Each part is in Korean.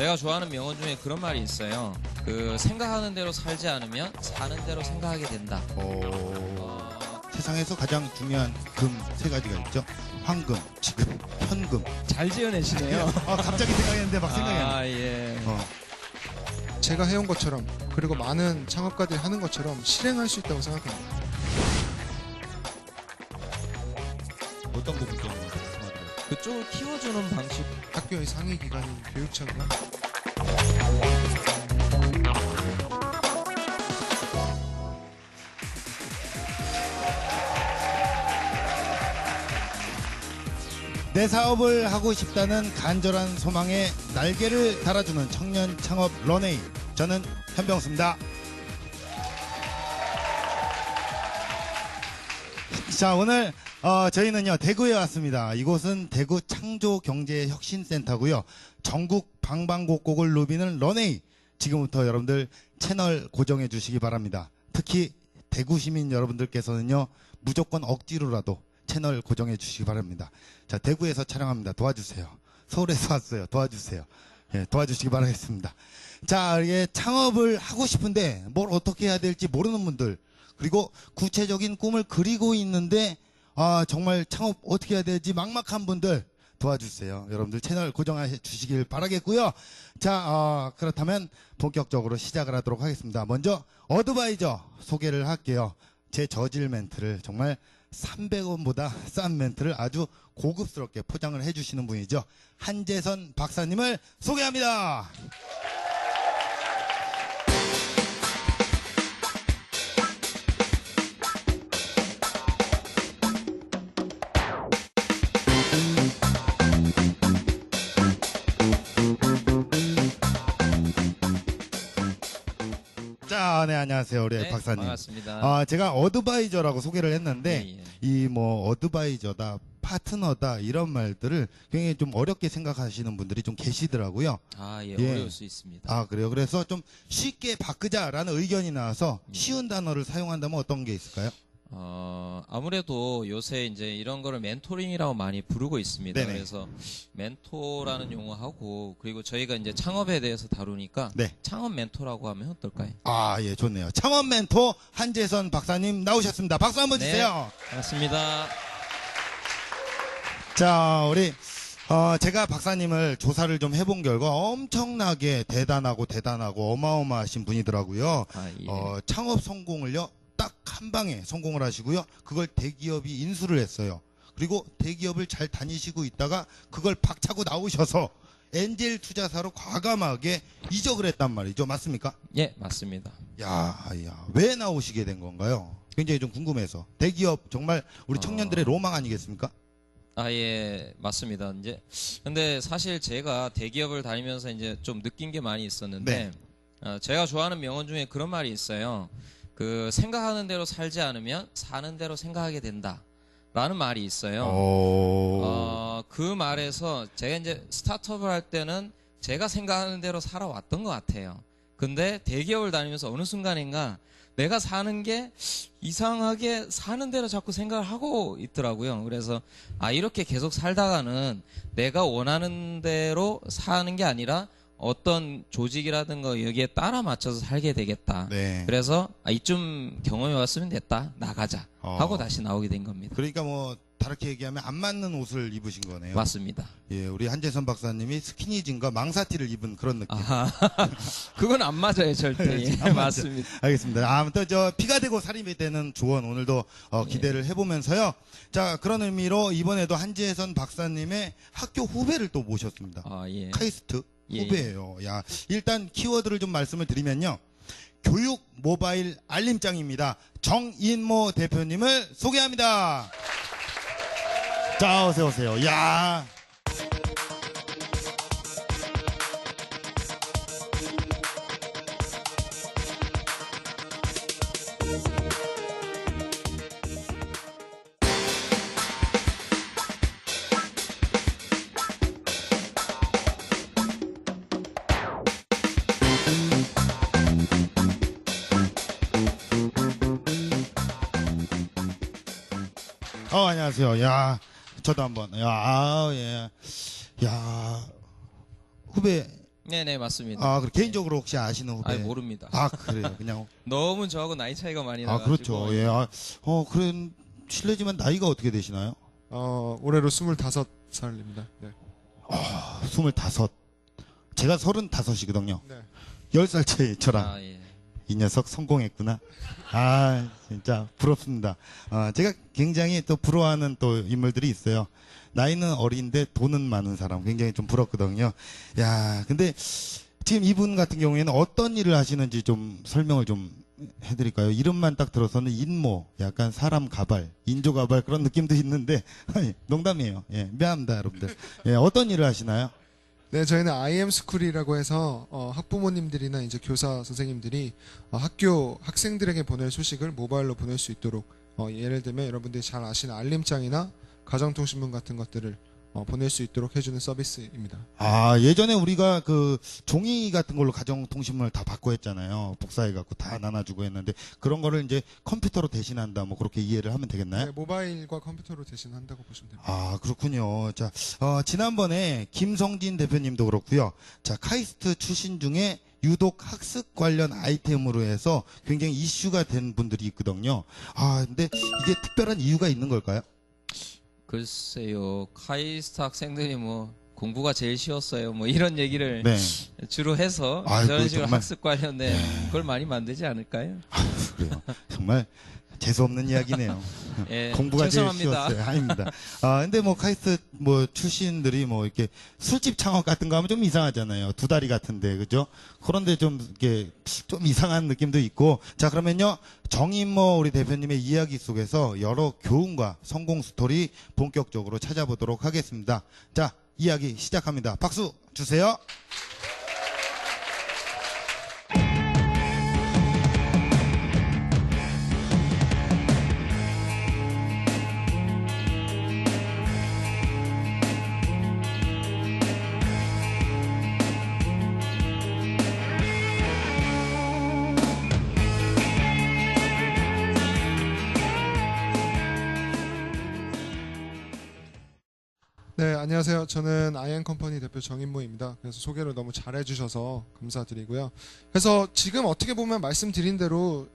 제가 좋아하는 명언 중에 그런 말이 있어요. 생각하는 대로 살지 않으면 사는 대로 생각하게 된다. 세상에서 가장 중요한 금 세 가지가 있죠. 황금, 지금, 현금. 잘 지어내시네요. 갑자기 생각했는데 막 생각이 안 나. 아, 예. 제가 해온 것처럼, 그리고 많은 창업가들이 하는 것처럼 실행할 수 있다고 생각합니다. 어떤 부분 좀 말씀하세요? 그쪽을 키워주는 방식. 학교의 상위 기관인 교육청과 내 사업을 하고 싶다는 간절한 소망에 날개를 달아주는 청년 창업 런웨이. 저는 현병수입니다. 자, 오늘 저희는요 대구에 왔습니다. 이곳은 대구 창조경제혁신센터고요. 전국 방방곡곡을 누비는 런웨이. 지금부터 여러분들 채널 고정해 주시기 바랍니다. 특히 대구 시민 여러분들께서는요 무조건 억지로라도 채널 고정해 주시기 바랍니다. 자, 대구에서 촬영합니다. 도와주세요. 서울에서 왔어요. 도와주세요. 예, 도와주시기 바라겠습니다. 자, 이게 창업을 하고 싶은데 뭘 어떻게 해야 될지 모르는 분들, 그리고 구체적인 꿈을 그리고 있는데 정말 창업 어떻게 해야 될지 막막한 분들 도와주세요. 여러분들 채널 고정해 주시길 바라겠고요. 자, 그렇다면 본격적으로 시작을 하도록 하겠습니다. 먼저 어드바이저 소개를 할게요. 제 저질 멘트를 정말 300원보다 싼 멘트를 아주 고급스럽게 포장을 해주시는 분이죠. 한재선 박사님을 소개합니다. 자, 네, 안녕하세요. 우리 네, 박사님. 반갑습니다. 제가 어드바이저라고 소개를 했는데, 예, 예. 이 뭐, 어드바이저다, 파트너다, 이런 말들을 굉장히 좀 어렵게 생각하시는 분들이 좀 계시더라고요. 아, 예, 예. 어려울 수 있습니다. 아, 그래요? 그래서 좀 쉽게 바꾸자라는 의견이 나와서 예. 쉬운 단어를 사용한다면 어떤 게 있을까요? 아무래도 요새 이제 이런 거를 멘토링이라고 많이 부르고 있습니다. 네네. 그래서 멘토라는 용어하고, 그리고 저희가 이제 창업에 대해서 다루니까 네. 창업 멘토라고 하면 어떨까요? 아, 예, 좋네요. 창업 멘토 한재선 박사님 나오셨습니다. 박수 한번 주세요. 반갑습니다. 자, 우리 제가 박사님을 조사를 좀 해본 결과 엄청나게 대단하고 어마어마하신 분이더라고요. 아, 예. 창업 성공을요 딱 한 방에 성공을 하시고요. 그걸 대기업이 인수를 했어요. 그리고 대기업을 잘 다니시고 있다가 그걸 박차고 나오셔서 엔젤 투자사로 과감하게 이적을 했단 말이죠. 맞습니까? 예, 맞습니다. 야, 왜 나오시게 된 건가요? 굉장히 좀 궁금해서. 대기업 정말 우리 청년들의 로망 아니겠습니까? 아, 예, 맞습니다. 근데 사실 제가 대기업을 다니면서 이제 좀 느낀 게 많이 있었는데, 제가 좋아하는 명언 중에 그런 말이 있어요. 생각하는 대로 살지 않으면 사는 대로 생각하게 된다. 라는 말이 있어요. 그 말에서 제가 이제 스타트업을 할 때는 제가 생각하는 대로 살아왔던 것 같아요. 근데 대기업을 다니면서 어느 순간인가 내가 사는 게 이상하게 사는 대로 자꾸 생각을 하고 있더라고요. 그래서 이렇게 계속 살다가는 내가 원하는 대로 사는 게 아니라 어떤 조직이라든가 여기에 따라 맞춰서 살게 되겠다. 네. 그래서 이쯤 경험해 왔으면 됐다. 나가자. 하고 다시 나오게 된 겁니다. 그러니까 뭐 다르게 얘기하면 안 맞는 옷을 입으신 거네요. 맞습니다. 예, 우리 한재선 박사님이 스키니진과 망사티를 입은 그런 느낌. 그건 안 맞아요, 절대. 예, 안 맞죠. 맞습니다. 알겠습니다. 아무튼 피가 되고 살이 되는 조언 오늘도 기대를 해보면서요. 자, 그런 의미로 이번에도 한재선 박사님의 학교 후배를 또 모셨습니다. 예. 카이스트 예, 후배예요. 야, 일단 키워드를 좀 말씀을 드리면요. 교육 모바일 알림장입니다. 정인모 대표님을 소개합니다. 자, 어서 오세요. 야. 안녕하세요. 저도 한번. 예. 후배 네네 맞습니다. 아, 그리고 개인적으로 혹시 아시는 후배? 아니 모릅니다. 아, 그래요. 그냥. 너무 저하고 나이 차이가 많이 아, 나가지고. 그렇죠. 예. 그래, 실례지만 나이가 어떻게 되시나요? 올해로 25살입니다. 네. 25. 제가 35이거든요. 네. 10살 차이 저랑. 아 예. 이 녀석 성공했구나. 아, 진짜 부럽습니다. 제가 굉장히 또 부러워하는 또 인물들이 있어요. 나이는 어린데 돈은 많은 사람. 굉장히 좀 부럽거든요. 야, 근데 지금 이분 같은 경우에는 어떤 일을 하시는지 좀 설명을 좀 해드릴까요? 이름만 딱 들어서는 인모, 약간 사람 가발, 인조 가발 그런 느낌도 있는데, 아니, 농담이에요. 예, 미안합니다, 여러분들. 예, 어떤 일을 하시나요? 네, 저희는 IM스쿨이라고 해서 학부모님들이나 이제 교사 선생님들이 학교 학생들에게 보낼 소식을 모바일로 보낼 수 있도록 예를 들면 여러분들이 잘 아시는 알림장이나 가정통신문 같은 것들을 보낼 수 있도록 해주는 서비스입니다. 아, 예전에 우리가 그 종이 같은 걸로 가정통신문을 다 받고 했잖아요. 복사해갖고 다 나눠주고 했는데 그런 거를 이제 컴퓨터로 대신한다. 뭐 그렇게 이해를 하면 되겠나요? 네, 모바일과 컴퓨터로 대신한다고 보시면 됩니다. 아, 그렇군요. 자, 지난번에 김성진 대표님도 그렇고요. 자, 카이스트 출신 중에 유독 학습 관련 아이템으로 해서 굉장히 이슈가 된 분들이 있거든요. 아, 근데 이게 특별한 이유가 있는 걸까요? 글쎄요. 카이스트 학생들이 뭐 공부가 제일 쉬웠어요. 뭐 이런 얘기를 네. 주로 해서 아이고, 그런 식으로 정말. 학습 관련된 그걸 많이 만들지 않을까요? 그래요. 정말 재수없는 이야기네요. 예, 공부가 제일 죄송합니다. 쉬웠어요. 아닙니다. 근데 뭐 카이스트 뭐 출신들이 뭐 이렇게 술집 창업 같은 거 하면 좀 이상하잖아요. 두 다리 같은데, 그죠? 그런데 좀 이렇게 좀 이상한 느낌도 있고. 자, 그러면요. 정인모 우리 대표님의 이야기 속에서 여러 교훈과 성공 스토리 본격적으로 찾아보도록 하겠습니다. 자, 이야기 시작합니다. 박수 주세요. 네, 안녕하세요. 저는 아이엠컴퍼니 대표 정인모입니다. 그래서 소개를 너무 잘해주셔서 감사드리고요. 그래서 지금 어떻게 보면 말씀드린 대로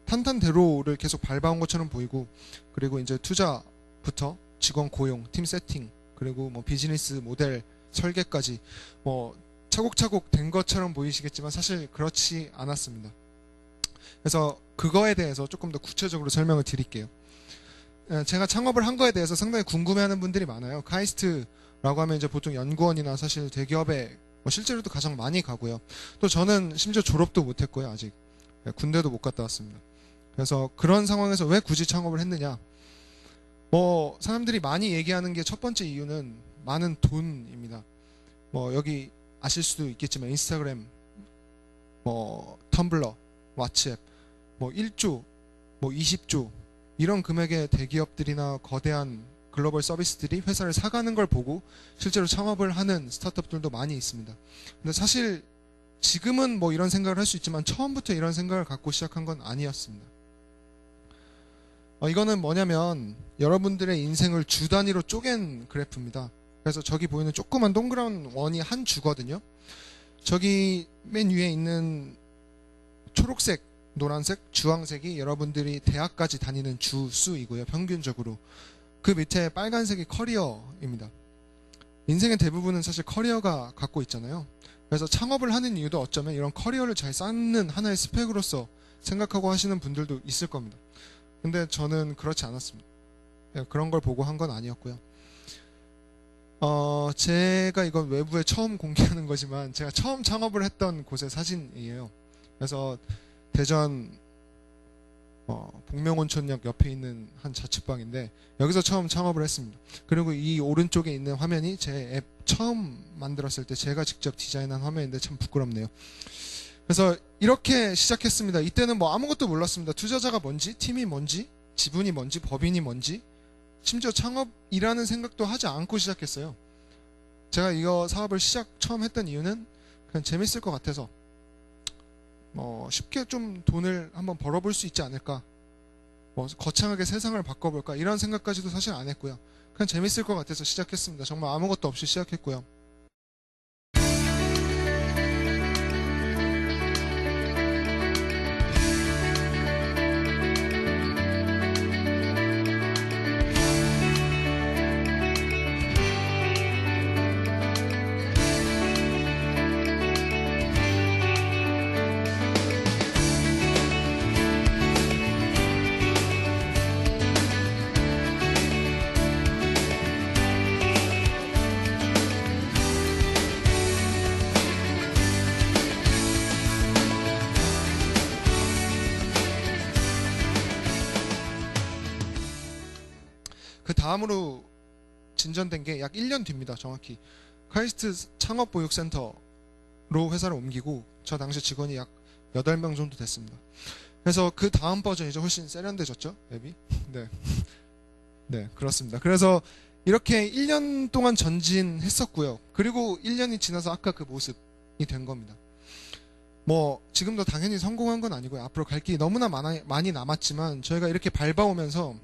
탄탄대로를 계속 밟아온 것처럼 보이고, 그리고 이제 투자부터 직원 고용, 팀 세팅, 그리고 뭐 비즈니스 모델 설계까지 뭐 차곡차곡 된 것처럼 보이시겠지만 사실 그렇지 않았습니다. 그래서 그거에 대해서 조금 더 구체적으로 설명을 드릴게요. 제가 창업을 한 거에 대해서 상당히 궁금해하는 분들이 많아요. 카이스트라고 하면 이제 보통 연구원이나 사실 대기업에 실제로도 가장 많이 가고요. 또 저는 심지어 졸업도 못했고요. 아직 군대도 못 갔다 왔습니다. 그래서 그런 상황에서 왜 굳이 창업을 했느냐? 뭐 사람들이 많이 얘기하는 게 첫 번째 이유는 많은 돈입니다. 뭐 여기 아실 수도 있겠지만 인스타그램, 뭐 텀블러, 왓츠앱, 뭐 1조, 뭐 20조 이런 금액의 대기업들이나 거대한 글로벌 서비스들이 회사를 사가는 걸 보고 실제로 창업을 하는 스타트업들도 많이 있습니다. 근데 사실 지금은 뭐 이런 생각을 할 수 있지만 처음부터 이런 생각을 갖고 시작한 건 아니었습니다. 이거는 뭐냐면 여러분들의 인생을 주 단위로 쪼갠 그래프입니다. 그래서 저기 보이는 조그만 동그란 원이 한 주거든요. 저기 맨 위에 있는 초록색, 노란색, 주황색이 여러분들이 대학까지 다니는 주 수이고요. 평균적으로. 그 밑에 빨간색이 커리어입니다. 인생의 대부분은 사실 커리어가 갖고 있잖아요. 그래서 창업을 하는 이유도 어쩌면 이런 커리어를 잘 쌓는 하나의 스펙으로서 생각하고 하시는 분들도 있을 겁니다. 근데 저는 그렇지 않았습니다. 그런 걸 보고 한 건 아니었고요. 제가 이건 외부에 처음 공개하는 거지만 제가 처음 창업을 했던 곳의 사진이에요. 그래서 대전 복명온천역 옆에 있는 한 자취방인데 여기서 처음 창업을 했습니다. 그리고 이 오른쪽에 있는 화면이 제 앱 처음 만들었을 때 제가 직접 디자인한 화면인데 참 부끄럽네요. 그래서 이렇게 시작했습니다. 이때는 뭐 아무것도 몰랐습니다. 투자자가 뭔지, 팀이 뭔지, 지분이 뭔지, 법인이 뭔지, 심지어 창업이라는 생각도 하지 않고 시작했어요. 제가 이거 사업을 처음 했던 이유는 그냥 재밌을 것 같아서 쉽게 좀 돈을 한번 벌어볼 수 있지 않을까, 거창하게 세상을 바꿔볼까 이런 생각까지도 사실 안 했고요. 그냥 재밌을 것 같아서 시작했습니다. 정말 아무것도 없이 시작했고요. 그 다음으로 진전된 게 약 1년 뒤입니다. 정확히 카이스트 창업보육센터로 회사를 옮기고 저 당시 직원이 약 8명 정도 됐습니다. 그래서 그 다음 버전이죠. 훨씬 세련돼졌죠, 앱이. 네, 네, 그렇습니다. 그래서 이렇게 1년 동안 전진했었고요. 그리고 1년이 지나서 아까 그 모습이 된 겁니다. 뭐 지금도 당연히 성공한 건 아니고요. 앞으로 갈 길이 너무나 많이 남았지만 저희가 이렇게 밟아오면서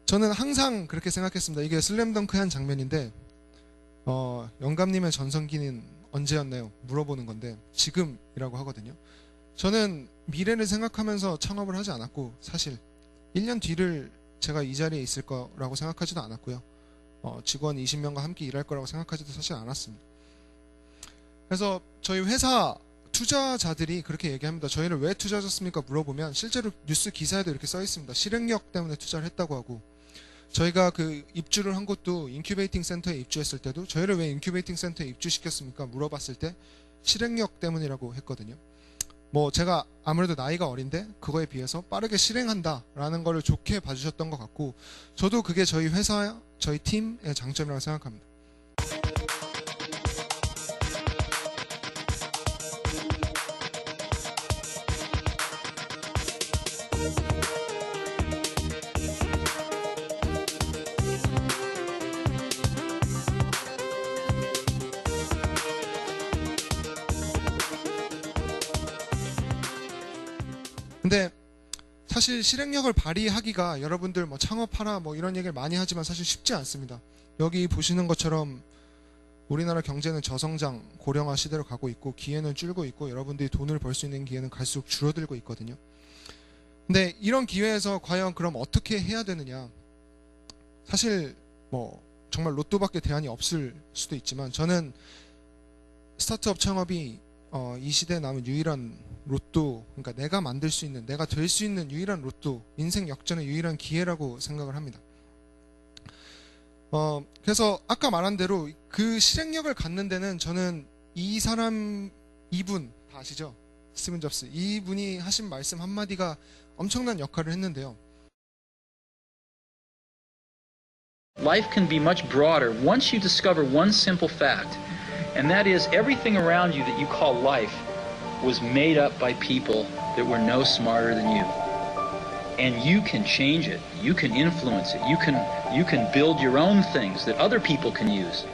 저는 항상 그렇게 생각했습니다. 이게 슬램덩크의 한 장면인데 영감님의 전성기는 언제였나요? 물어보는 건데 지금이라고 하거든요. 저는 미래를 생각하면서 창업을 하지 않았고 사실 1년 뒤를 제가 이 자리에 있을 거라고 생각하지도 않았고요. 직원 20명과 함께 일할 거라고 생각하지도 사실 않았습니다. 그래서 저희 회사 투자자들이 그렇게 얘기합니다. 저희를 왜 투자하셨습니까? 물어보면 실제로 뉴스 기사에도 이렇게 써 있습니다. 실행력 때문에 투자를 했다고 하고, 저희가 그 입주를 한 곳도 인큐베이팅 센터에 입주했을 때도 저희를 왜 인큐베이팅 센터에 입주시켰습니까? 물어봤을 때 실행력 때문이라고 했거든요. 뭐 제가 아무래도 나이가 어린데 그거에 비해서 빠르게 실행한다라는 거를 좋게 봐주셨던 것 같고, 저도 그게 저희 회사, 저희 팀의 장점이라고 생각합니다. 근데 사실 실행력을 발휘하기가, 여러분들 뭐 창업하라 뭐 이런 얘기를 많이 하지만 사실 쉽지 않습니다. 여기 보시는 것처럼 우리나라 경제는 저성장, 고령화 시대로 가고 있고 기회는 줄고 있고 여러분들이 돈을 벌 수 있는 기회는 갈수록 줄어들고 있거든요. 근데 이런 기회에서 과연 그럼 어떻게 해야 되느냐? 사실 뭐 정말 로또밖에 대안이 없을 수도 있지만 저는 스타트업 창업이 이 시대에 남은 유일한 로또, 그러니까 내가 만들 수 있는, 내가 될 수 있는 유일한 로또, 인생 역전의 유일한 기회라고 생각을 합니다. 그래서 아까 말한 대로 그 실행력을 갖는 데는 저는 이분 다 아시죠? 스티븐 잡스. 이분이 하신 말씀 한마디가 엄청난 역할을 했는데요. Life can be much broader once you discover one simple fact, and that is everything around you that you call life was made up by people that were no smarter than you. And you can change it. You can influence it. You can build your own things that other people can use.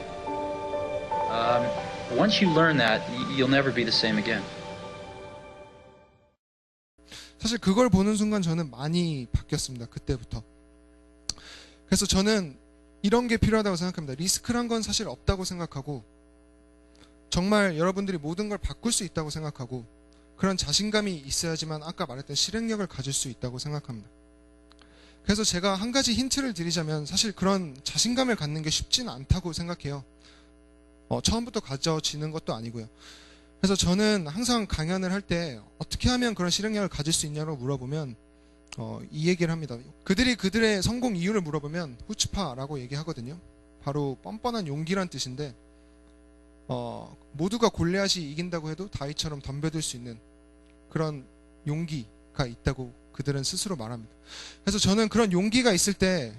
Once you learn that, you'll never be the same again. 사실 그걸 보는 순간 저는 많이 바뀌었습니다. 그때부터. 그래서 저는 이런 게 필요하다고 생각합니다. 리스크란 건 사실 없다고 생각하고, 정말 여러분들이 모든 걸 바꿀 수 있다고 생각하고, 그런 자신감이 있어야지만 아까 말했던 실행력을 가질 수 있다고 생각합니다. 그래서 제가 한 가지 힌트를 드리자면, 사실 그런 자신감을 갖는 게 쉽지는 않다고 생각해요. 처음부터 가져지는 것도 아니고요. 그래서 저는 항상 강연을 할 때 어떻게 하면 그런 실행력을 가질 수 있냐고 물어보면 이 얘기를 합니다. 그들이 그들의 성공 이유를 물어보면 후츠파라고 얘기하거든요. 바로 뻔뻔한 용기란 뜻인데, 모두가 골리앗이 이긴다고 해도 다윗처럼 덤벼들 수 있는 그런 용기가 있다고 그들은 스스로 말합니다. 그래서 저는 그런 용기가 있을 때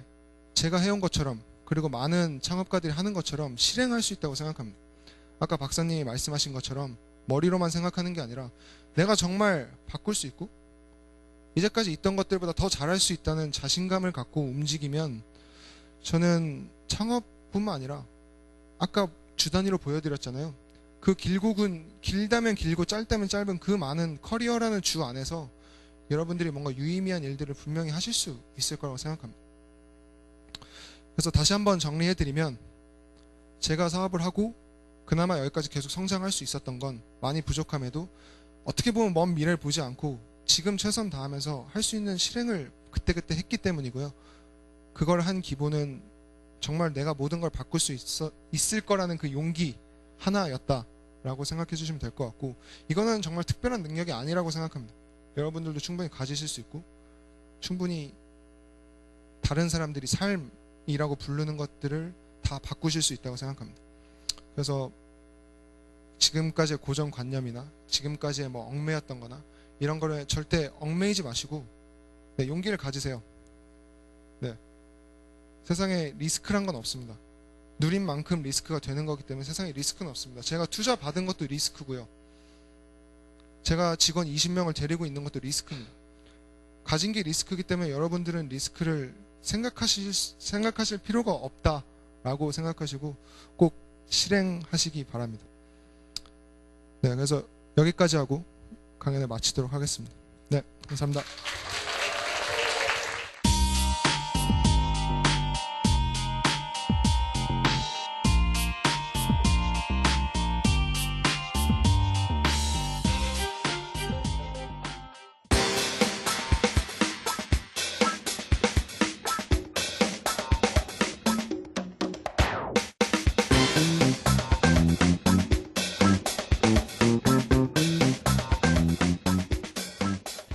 제가 해온 것처럼, 그리고 많은 창업가들이 하는 것처럼 실행할 수 있다고 생각합니다. 아까 박사님이 말씀하신 것처럼 머리로만 생각하는 게 아니라 내가 정말 바꿀 수 있고 이제까지 있던 것들보다 더 잘할 수 있다는 자신감을 갖고 움직이면, 저는 창업뿐만 아니라 아까 주 단위로 보여드렸잖아요. 그 길다면 길고 짧다면 짧은 그 많은 커리어라는 주 안에서 여러분들이 뭔가 유의미한 일들을 분명히 하실 수 있을 거라고 생각합니다. 그래서 다시 한번 정리해드리면, 제가 사업을 하고 그나마 여기까지 계속 성장할 수 있었던 건 많이 부족함에도 어떻게 보면 먼 미래를 보지 않고 지금 최선 다하면서 할 수 있는 실행을 그때그때 했기 때문이고요. 그걸 한 기본은 정말 내가 모든 걸 바꿀 수 있을 거라는 그 용기 하나였다라고 생각해 주시면 될 것 같고, 이거는 정말 특별한 능력이 아니라고 생각합니다. 여러분들도 충분히 가지실 수 있고, 충분히 다른 사람들이 삶이라고 부르는 것들을 다 바꾸실 수 있다고 생각합니다. 그래서 지금까지의 고정관념이나 지금까지의 뭐 얽매였던 거나 이런 거를 절대 얽매이지 마시고, 네, 용기를 가지세요. 네, 세상에 리스크란 건 없습니다. 누린 만큼 리스크가 되는 거기 때문에 세상에 리스크는 없습니다. 제가 투자 받은 것도 리스크고요. 제가 직원 20명을 데리고 있는 것도 리스크입니다. 가진 게 리스크이기 때문에 여러분들은 리스크를 생각하실 필요가 없다라고 생각하시고 꼭 실행하시기 바랍니다. 네, 그래서 여기까지 하고 강연을 마치도록 하겠습니다. 네, 감사합니다.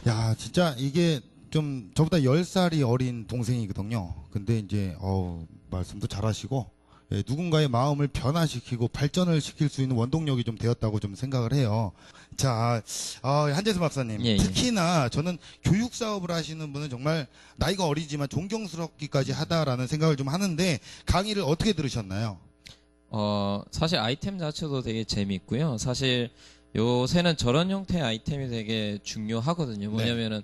야, 진짜 이게 좀 저보다 10살이 어린 동생이거든요. 근데 이제 말씀도 잘하시고 누군가의 마음을 변화시키고 발전을 시킬 수 있는 원동력이 좀 되었다고 좀 생각을 해요. 자, 한재수 박사님, 예, 예. 특히나 저는 교육 사업을 하시는 분은 정말 나이가 어리지만 존경스럽기까지 하다라는 생각을 좀 하는데 강의를 어떻게 들으셨나요? 사실 아이템 자체도 되게 재밌고요. 사실 요새는 저런 형태의 아이템이 되게 중요하거든요. 뭐냐면은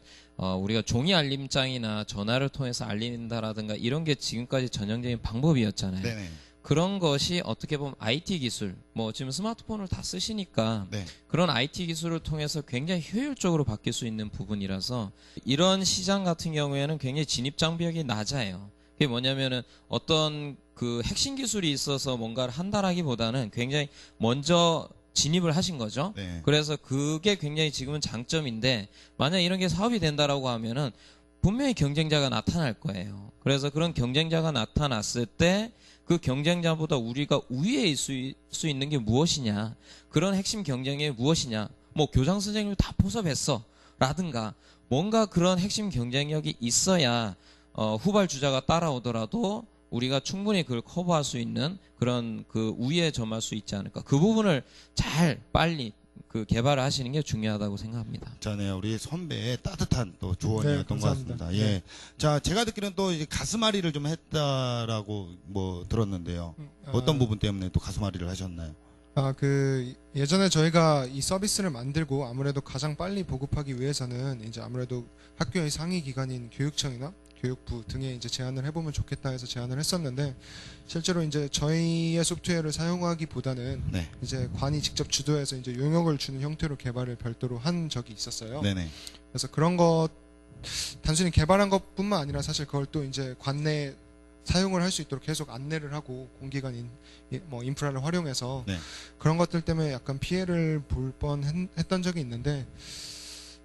우리가 종이 알림장이나 전화를 통해서 알린다라든가 이런 게 지금까지 전형적인 방법이었잖아요. 네네. 그런 것이 어떻게 보면 IT 기술, 뭐 지금 스마트폰을 다 쓰시니까 네. 그런 IT 기술을 통해서 굉장히 효율적으로 바뀔 수 있는 부분이라서 이런 시장 같은 경우에는 굉장히 진입 장벽이 낮아요. 그게 뭐냐면은 어떤 그 핵심 기술이 있어서 뭔가를 한다라기보다는 굉장히 먼저 진입을 하신 거죠. 네. 그래서 그게 굉장히 지금은 장점인데 만약 이런 게 사업이 된다라고 하면은 분명히 경쟁자가 나타날 거예요. 그래서 그런 경쟁자가 나타났을 때 그 경쟁자보다 우리가 우위에 있을 수 있는 게 무엇이냐, 그런 핵심 경쟁이 무엇이냐, 뭐 교장 선생님이 다 포섭했어 라든가 뭔가 그런 핵심 경쟁력이 있어야 후발주자가 따라오더라도 우리가 충분히 그걸 커버할 수 있는 그런 그 우위에 점할 수 있지 않을까. 그 부분을 잘 빨리 그 개발을 하시는 게 중요하다고 생각합니다. 전에 우리 선배의 따뜻한 또 조언이었던 것 감사합니다. 같습니다. 예. 네. 자, 제가 듣기로는 또 이제 가슴앓이를 좀 했다라고 뭐 들었는데요. 어떤 부분 때문에 또 가슴앓이를 하셨나요? 예전에 저희가 이 서비스를 만들고 아무래도 가장 빨리 보급하기 위해서는 이제 아무래도 학교의 상위 기관인 교육청이나 교육부 등에 이제 제안을 해보면 좋겠다 해서 제안을 했었는데, 실제로 이제 저희의 소프트웨어를 사용하기보다는 네. 이제 관이 직접 주도해서 이제 용역을 주는 형태로 개발을 별도로 한 적이 있었어요. 네네. 그래서 그런 것 단순히 개발한 것뿐만 아니라 사실 그걸 또 이제 관내 사용을 할 수 있도록 계속 안내를 하고 공기관 뭐 인프라를 활용해서 네. 그런 것들 때문에 약간 피해를 볼 뻔했던 적이 있는데,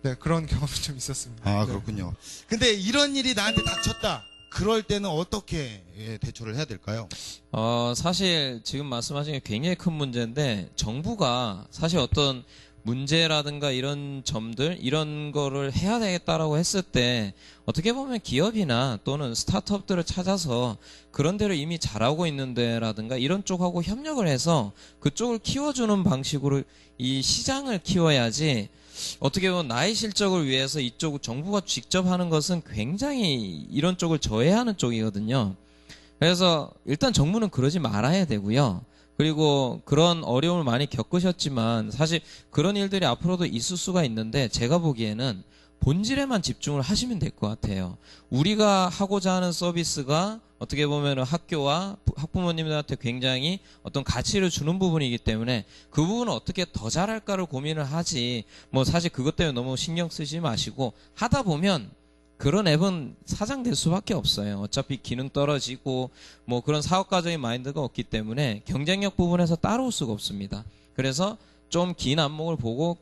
네, 그런 경험이 좀 있었습니다. 아, 네. 그렇군요. 근데 이런 일이 나한테 닥쳤다. 그럴 때는 어떻게 대처를 해야 될까요? 사실 지금 말씀하신 게 굉장히 큰 문제인데 정부가 사실 어떤 문제라든가 이런 점들 이런 거를 해야 되겠다라고 했을 때 어떻게 보면 기업이나 또는 스타트업들을 찾아서 그런 데를 이미 잘하고 있는데라든가 이런 쪽하고 협력을 해서 그쪽을 키워주는 방식으로 이 시장을 키워야지, 어떻게 보면 나의 실적을 위해서 이쪽 정부가 직접 하는 것은 굉장히 이런 쪽을 저해하는 쪽이거든요. 그래서 일단 정부는 그러지 말아야 되고요. 그리고 그런 어려움을 많이 겪으셨지만 사실 그런 일들이 앞으로도 있을 수가 있는데 제가 보기에는 본질에만 집중을 하시면 될 것 같아요. 우리가 하고자 하는 서비스가 어떻게 보면 학교와 학부모님들한테 굉장히 어떤 가치를 주는 부분이기 때문에 그 부분을 어떻게 더 잘할까를 고민을 하지, 뭐 사실 그것 때문에 너무 신경 쓰지 마시고 하다 보면 그런 앱은 사장될 수밖에 없어요. 어차피 기능 떨어지고 뭐 그런 사업가적인 마인드가 없기 때문에 경쟁력 부분에서 따라올 수가 없습니다. 그래서 좀 긴 안목을 보고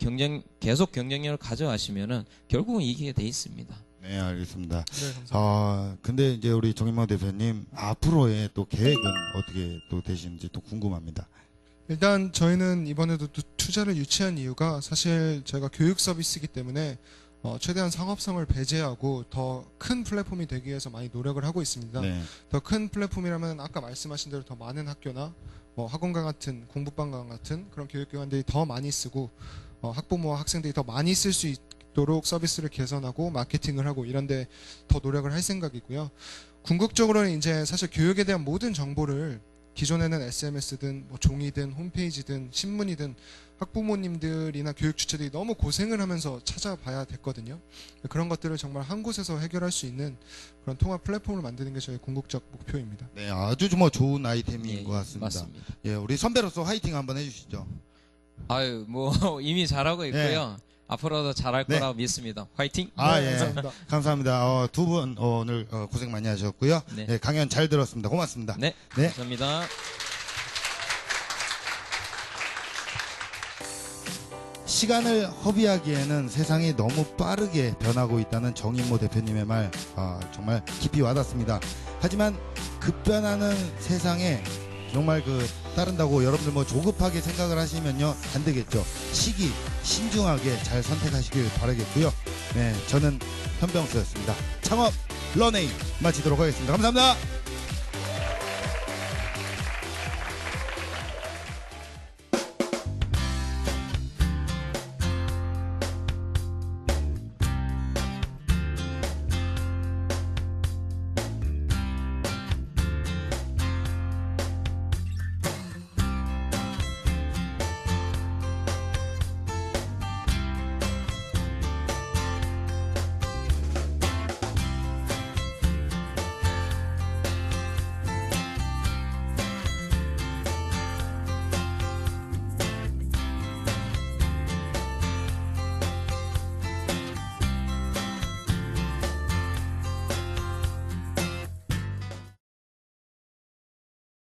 계속 경쟁력을 가져가시면은 결국은 이기게 돼 있습니다. 네, 알겠습니다. 네, 감사합니다. 근데 이제 우리 정인만 대표님 앞으로의 또 계획은 어떻게 또 되시는지 또 궁금합니다. 일단 저희는 이번에도 또 투자를 유치한 이유가 사실 저희가 교육 서비스이기 때문에 최대한 상업성을 배제하고 더 큰 플랫폼이 되기 위해서 많이 노력을 하고 있습니다. 네. 더 큰 플랫폼이라면 아까 말씀하신 대로 더 많은 학교나 뭐 학원과 같은 공부방과 같은 그런 교육기관들이 더 많이 쓰고 학부모와 학생들이 더 많이 쓸 수 있도록 서비스를 개선하고 마케팅을 하고 이런데 더 노력을 할 생각이고요. 궁극적으로는 이제 사실 교육에 대한 모든 정보를 기존에는 SMS든 뭐 종이든 홈페이지든 신문이든 학부모님들이나 교육 주체들이 너무 고생을 하면서 찾아봐야 됐거든요. 그런 것들을 정말 한 곳에서 해결할 수 있는 그런 통합 플랫폼을 만드는 게 저희 궁극적 목표입니다. 네, 아주 뭐 좋은 아이템인 예, 것 같습니다. 맞습니다. 예, 우리 선배로서 화이팅 한번 해주시죠. 아유, 뭐 이미 잘하고 있고요. 앞으로도 잘할 네. 거라고 믿습니다. 화이팅! 아, 네, 예. 감사합니다. 감사합니다. 두 분 오늘 고생 많이 하셨고요. 네. 예, 강연 잘 들었습니다. 고맙습니다. 네, 네. 감사합니다. 시간을 허비하기에는 세상이 너무 빠르게 변하고 있다는 정인모 대표님의 말 정말 깊이 와닿습니다. 하지만 급변하는 세상에 정말 따른다고 여러분들 뭐 조급하게 생각을 하시면요 안 되겠죠. 시기 신중하게 잘 선택하시길 바라겠고요. 네, 저는 현병수였습니다. 창업 런웨이 마치도록 하겠습니다. 감사합니다.